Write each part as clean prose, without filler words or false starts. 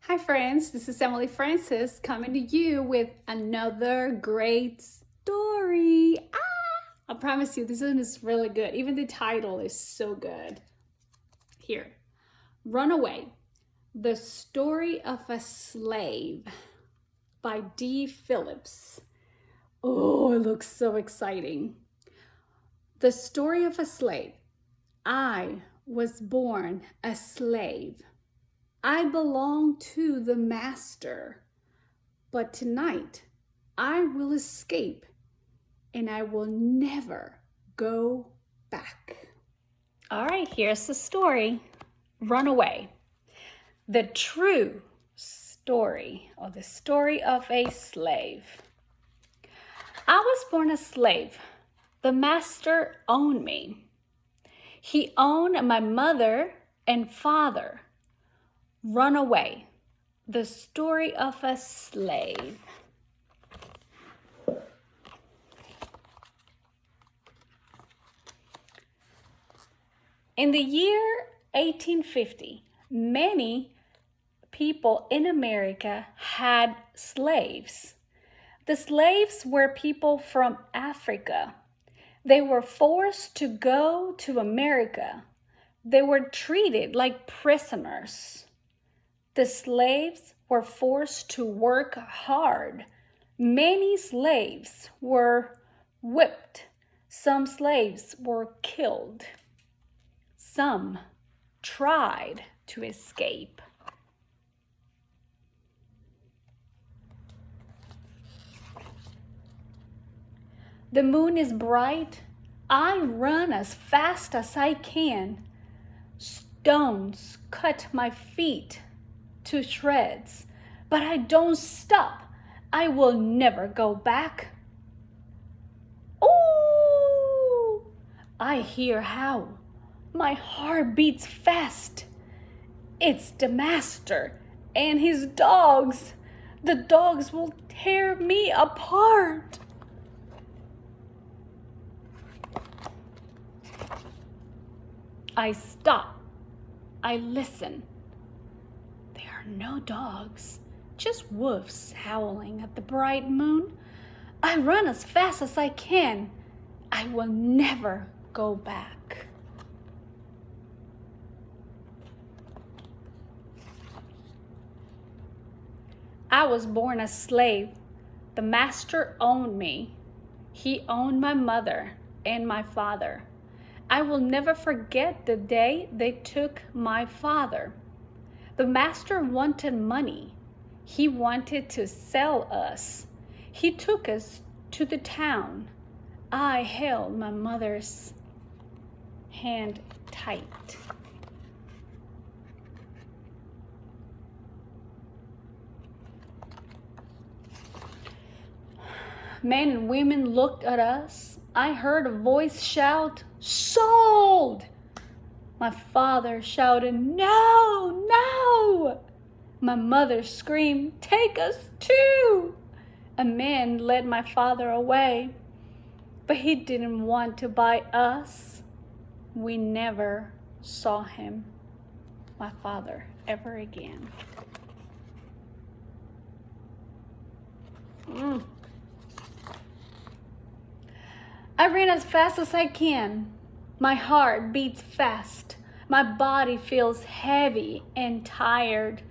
Hi friends, this is Emily Francis coming to you with another great story. I promise you this one is really good. Even the title is so good. Here, Runaway, the story of a slave by D. Phillips. Oh, it looks so exciting. The story of a slave. I was born a slave. I belong to the master. But tonight I will escape and I will never go back. All right, here's the story. Runaway. The true story, or the story of a slave. I was born a slave. The master owned me. He owned my mother and father. Runaway. The story of a slave. In the year 1850, many people in America had slaves. The slaves were people from Africa. They were forced to go to America. They were treated like prisoners. The slaves were forced to work hard. Many slaves were whipped. Some slaves were killed. Some tried to escape. The moon is bright. I run as fast as I can. Stones cut my feet to shreds, but I don't stop. I will never go back. Oh, I hear how. My heart beats fast. It's the master and his dogs. The dogs will tear me apart. I stop. I listen. There are no dogs, just wolves howling at the bright moon. I run as fast as I can. I will never go back. I was born a slave. The master owned me. He owned my mother and my father. I will never forget the day they took my father. The master wanted money. He wanted to sell us. He took us to the town. I held my mother's hand tight. Men and women looked at us. I heard a voice shout, "Sold!" My father shouted, "No, no!" My mother screamed, "Take us too!" A man led my father away, but he didn't want to buy us. We never saw him, my father, ever again. I ran as fast as I can. My heart beats fast. My body feels heavy and tired,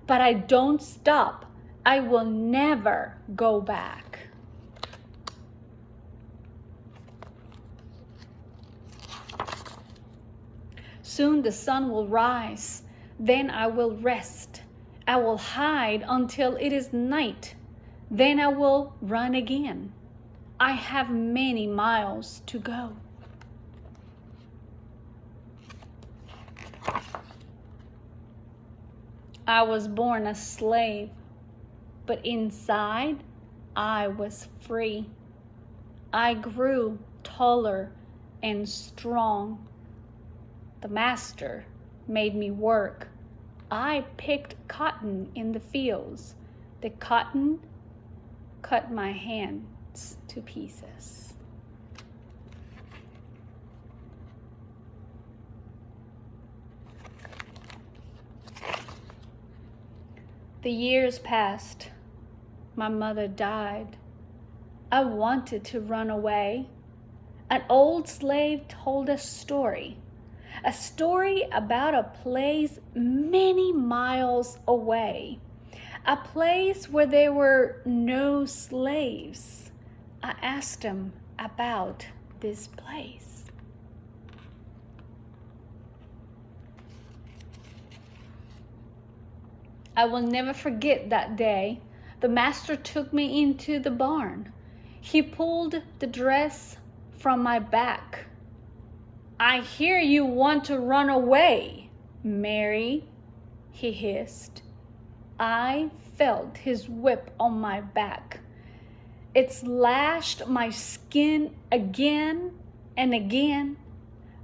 but I don't stop. I will never go back. Soon the sun will rise. Then I will rest. I will hide until it is night. Then I will run again. I have many miles to go. I was born a slave, but inside I was free. I grew taller and strong. The master made me work. I picked cotton in the fields. The cotton cut my hands to pieces. The years passed. My mother died. I wanted to run away. An old slave told a story about a place many miles away, a place where there were no slaves. I asked him about this place. I will never forget that day. The master took me into the barn. He pulled the dress from my back. "I hear you want to run away, Mary," he hissed. I felt his whip on my back. It slashed my skin again and again.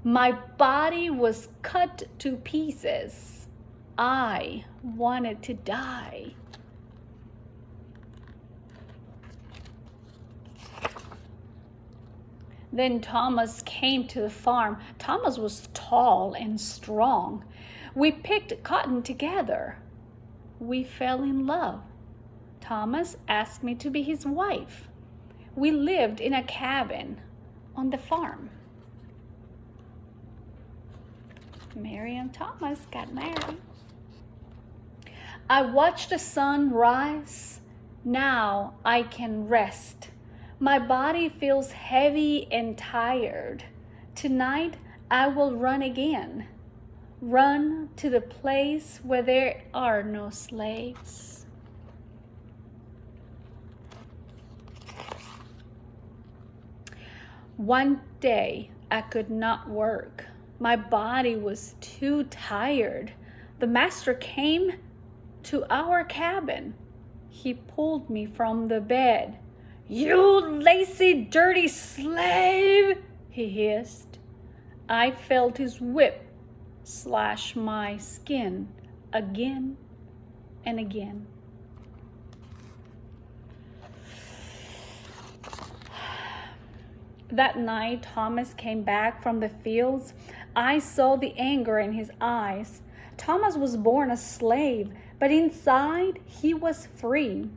My body was cut to pieces. I wanted to die. Then Thomas came to the farm. Thomas was tall and strong. We picked cotton together. We fell in love. Thomas asked me to be his wife. We lived in a cabin on the farm. Mary and Thomas got married. I watched the sun rise. Now I can rest. My body feels heavy and tired. Tonight I will run again. Run to the place where there are no slaves. One day I could not work. My body was too tired. The master came to our cabin. He pulled me from the bed. "You lazy, dirty slave," he hissed. I felt his whip slash my skin again and again. That night, Thomas came back from the fields. I saw the anger in his eyes. Thomas was born a slave, but inside he was free.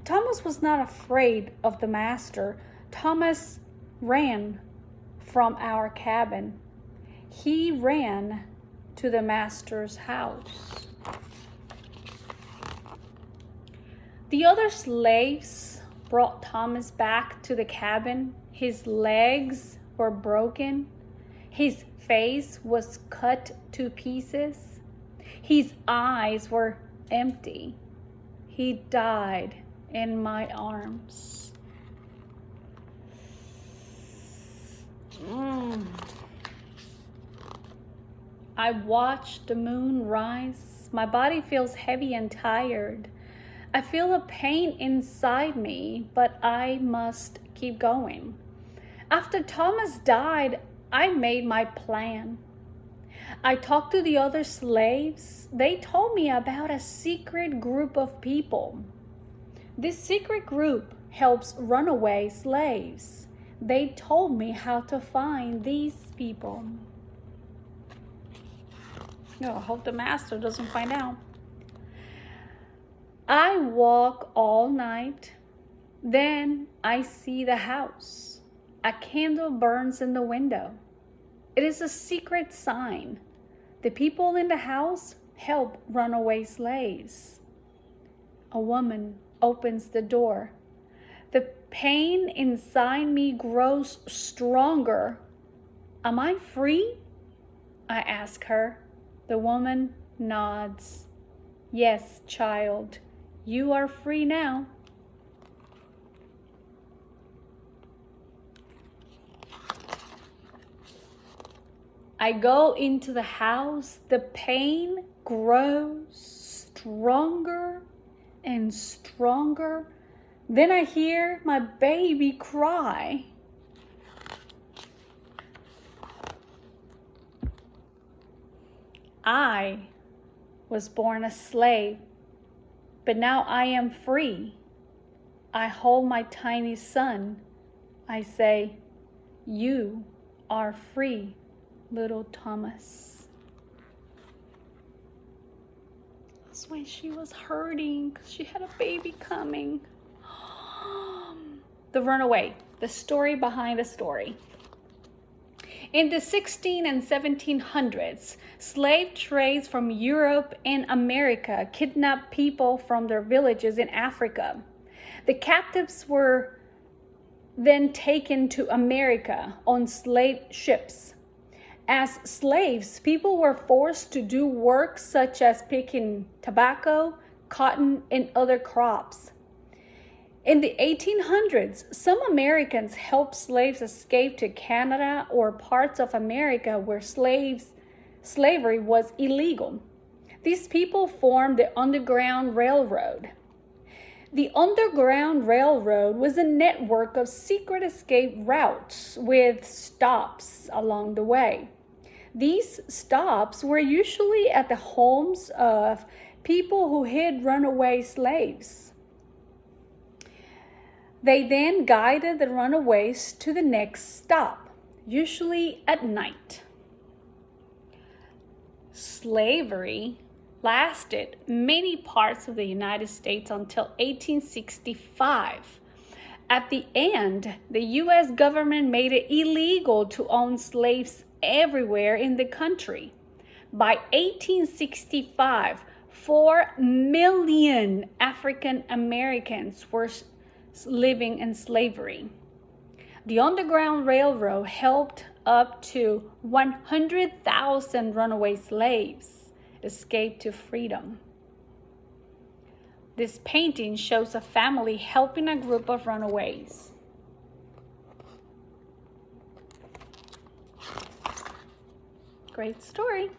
Thomas was not afraid of the master. Thomas ran from our cabin. He ran to the master's house. The other slaves brought Thomas back to the cabin. His legs were broken. His face was cut to pieces. His eyes were empty. He died in my arms. I watch the moon rise. My body feels heavy and tired. I feel a pain inside me, but I must keep going. After Thomas died, I made my plan. I talked to the other slaves. They told me about a secret group of people. This secret group helps runaway slaves. They told me how to find these people. No, I hope the master doesn't find out. I walk all night. Then I see the house. A candle burns in the window. It is a secret sign. The people in the house help runaway slaves. A woman opens the door. The pain inside me grows stronger. Am I free? I ask her. The woman nods. Yes, child, you are free now. I go into the house. The pain grows stronger and stronger. Then I hear my baby cry. I was born a slave, but now I am free. I hold my tiny son. I say, you are free, little Thomas. house when she was hurting because she had a baby coming. The Runaway, the story behind a story. In the 16 and 1700s, slave trades from Europe and America kidnapped people from their villages in Africa. The captives were then taken to America on slave ships. As slaves, people were forced to do work such as picking tobacco, cotton, and other crops. In the 1800s, some Americans helped slaves escape to Canada or parts of America where slavery was illegal. These people formed the Underground Railroad. The Underground Railroad was a network of secret escape routes with stops along the way. These stops were usually at the homes of people who hid runaway slaves. They then guided the runaways to the next stop, usually at night. Slavery lasted many parts of the United States until 1865. At the end, the U.S. government made it illegal to own slaves everywhere in the country. By 1865, 4 million African Americans were living in slavery. The Underground Railroad helped up to 100,000 runaway slaves escape to freedom. This painting shows a family helping a group of runaways. Great story.